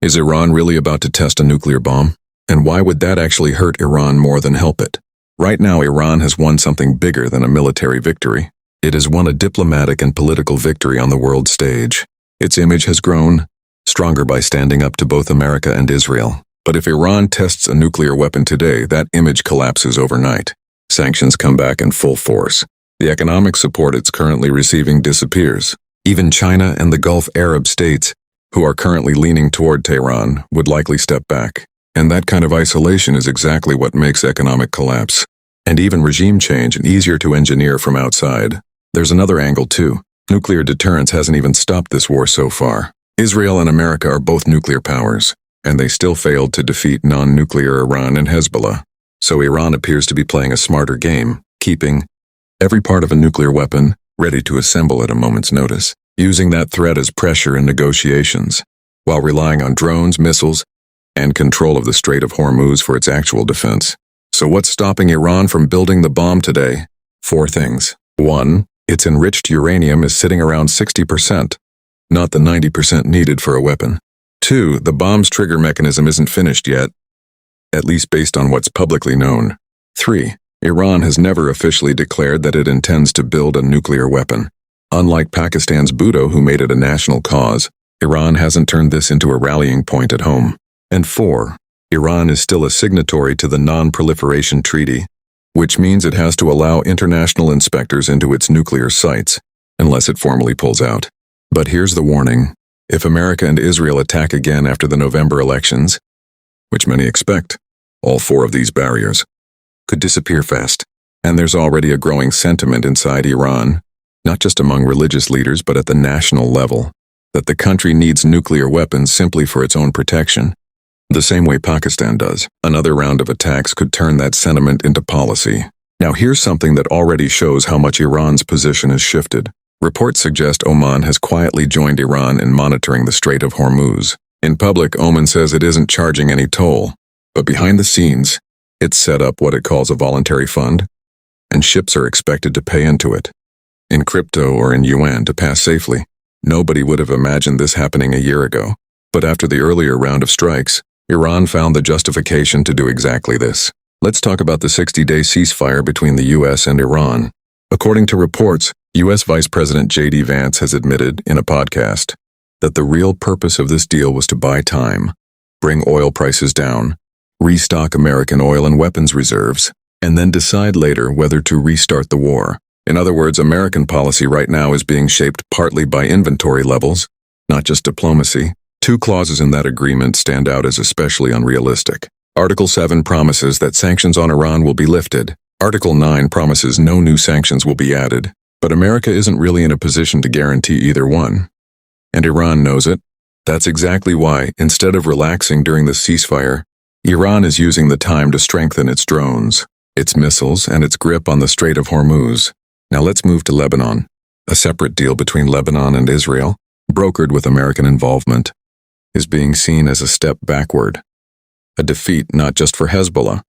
Is Iran really about to test a nuclear bomb? And why would that actually hurt Iran more than help it? Right now, Iran has won something bigger than a military victory. It has won a diplomatic and political victory on the world stage. Its image has grown stronger by standing up to both America and Israel. But if Iran tests a nuclear weapon today, that image collapses overnight. Sanctions come back in full force. The economic support it's currently receiving disappears. Even China and the Gulf Arab states, who are currently leaning toward Tehran, would likely step back. And that kind of isolation is exactly what makes economic collapse, and even regime change, easier to engineer from outside. There's another angle too. Nuclear deterrence hasn't even stopped this war so far. Israel and America are both nuclear powers, and they still failed to defeat non-nuclear Iran and Hezbollah. So Iran appears to be playing a smarter game, keeping every part of a nuclear weapon ready to assemble at a moment's notice, using that threat as pressure in negotiations, while relying on drones, missiles, and control of the Strait of Hormuz for its actual defense. So what's stopping Iran from building the bomb today? 4 things. 1. Its enriched uranium is sitting around 60%, not the 90% needed for a weapon. 2. The bomb's trigger mechanism isn't finished yet, at least based on what's publicly known. 3. Iran has never officially declared that it intends to build a nuclear weapon. Unlike Pakistan's Bhutto, who made it a national cause, Iran hasn't turned this into a rallying point at home. And 4. Iran is still a signatory to the Non-Proliferation Treaty, which means it has to allow international inspectors into its nuclear sites, unless it formally pulls out. But here's the warning. If America and Israel attack again after the November elections, which many expect, all 4 of these barriers could disappear fast. And there's already a growing sentiment inside Iran, not just among religious leaders but at the national level, that the country needs nuclear weapons simply for its own protection, the same way Pakistan does. Another round of attacks could turn that sentiment into policy. Now here's something that already shows how much Iran's position has shifted. Reports suggest Oman has quietly joined Iran in monitoring the Strait of Hormuz. In public, Oman says it isn't charging any toll, but behind the scenes, it's set up what it calls a voluntary fund, and ships are expected to pay into it, in crypto or in yuan, to pass safely. Nobody would have imagined this happening a year ago. But after the earlier round of strikes, Iran found the justification to do exactly this. Let's talk about the 60-day ceasefire between the U.S. and Iran. According to reports, U.S. Vice President J.D. Vance has admitted in a podcast that the real purpose of this deal was to buy time, bring oil prices down, restock American oil and weapons reserves, and then decide later whether to restart the war. In other words, American policy right now is being shaped partly by inventory levels, not just diplomacy. 2 clauses in that agreement stand out as especially unrealistic. Article 7 promises that sanctions on Iran will be lifted. Article 9 promises no new sanctions will be added. But America isn't really in a position to guarantee either one. And Iran knows it. That's exactly why, instead of relaxing during the ceasefire, Iran is using the time to strengthen its drones, its missiles, and its grip on the Strait of Hormuz. Now let's move to Lebanon. A separate deal between Lebanon and Israel, brokered with American involvement, is being seen as a step backward. A defeat not just for Hezbollah,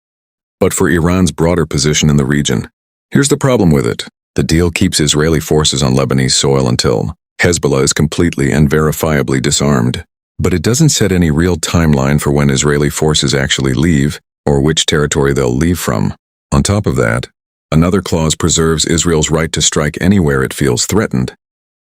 but for Iran's broader position in the region. Here's the problem with it. The deal keeps Israeli forces on Lebanese soil until Hezbollah is completely and verifiably disarmed. But it doesn't set any real timeline for when Israeli forces actually leave, or which territory they'll leave from. On top of that, another clause preserves Israel's right to strike anywhere it feels threatened,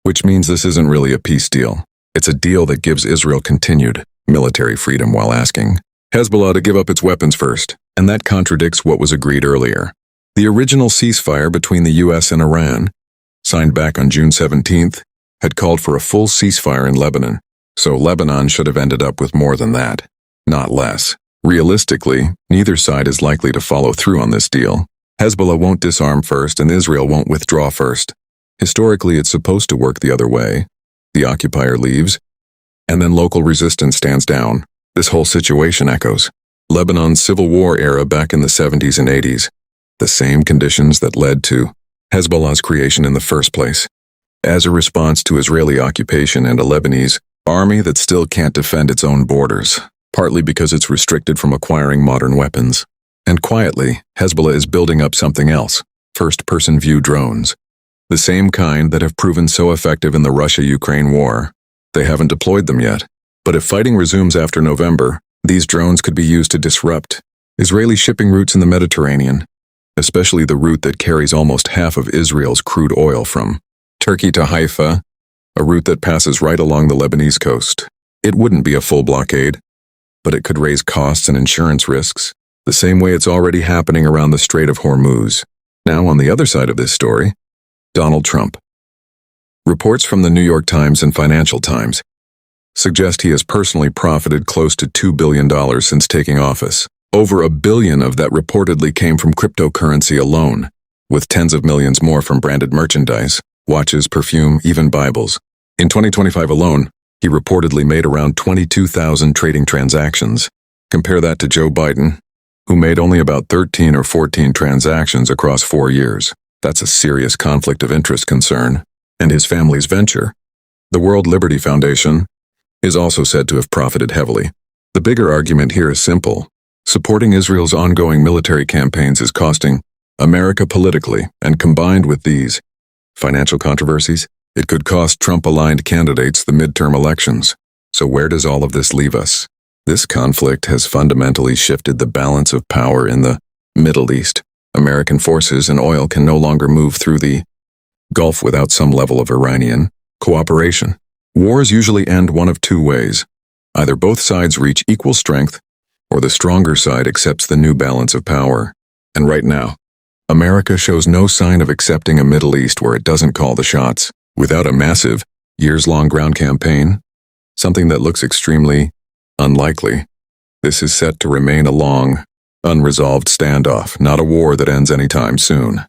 which means this isn't really a peace deal. It's a deal that gives Israel continued military freedom while asking Hezbollah to give up its weapons first, and that contradicts what was agreed earlier. The original ceasefire between the U.S. and Iran, signed back on June 17th, had called for a full ceasefire in Lebanon, so Lebanon should have ended up with more than that, not less. Realistically, neither side is likely to follow through on this deal. Hezbollah won't disarm first and Israel won't withdraw first. Historically, it's supposed to work the other way. The occupier leaves, and then local resistance stands down. This whole situation echoes Lebanon's civil war era back in the 70s and 80s, the same conditions that led to Hezbollah's creation in the first place. As a response to Israeli occupation and a Lebanese army that still can't defend its own borders, partly because it's restricted from acquiring modern weapons. And quietly, Hezbollah is building up something else, first-person view drones. The same kind that have proven so effective in the Russia-Ukraine war. They haven't deployed them yet, But if fighting resumes after November, these drones could be used to disrupt Israeli shipping routes in the Mediterranean, especially the route that carries almost half of Israel's crude oil from Turkey to Haifa, a route that passes right along the Lebanese coast. It wouldn't be a full blockade, but it could raise costs and insurance risks, the same way it's already happening around the Strait of Hormuz. Now, on the other side of this story, Donald Trump. Reports from the New York Times and Financial Times suggest he has personally profited close to $2 billion since taking office. Over $1 billion of that reportedly came from cryptocurrency alone, with tens of millions more from branded merchandise, watches, perfume, even Bibles. In 2025 alone, he reportedly made around 22,000 trading transactions. Compare that to Joe Biden, who made only about 13 or 14 transactions across 4 years. That's a serious conflict of interest concern. And his family's venture, the World Liberty Foundation, is also said to have profited heavily. The bigger argument here is simple. Supporting Israel's ongoing military campaigns is costing America politically, and combined with these financial controversies, it could cost Trump-aligned candidates the midterm elections. So where does all of this leave us? This conflict has fundamentally shifted the balance of power in the Middle East. American forces and oil can no longer move through the Gulf without some level of Iranian cooperation. Wars usually end one of two ways. Either both sides reach equal strength, or the stronger side accepts the new balance of power. And right now, America shows no sign of accepting a Middle East where it doesn't call the shots. Without a massive, years-long ground campaign, something that looks extremely unlikely, this is set to remain a long, unresolved standoff, not a war that ends anytime soon.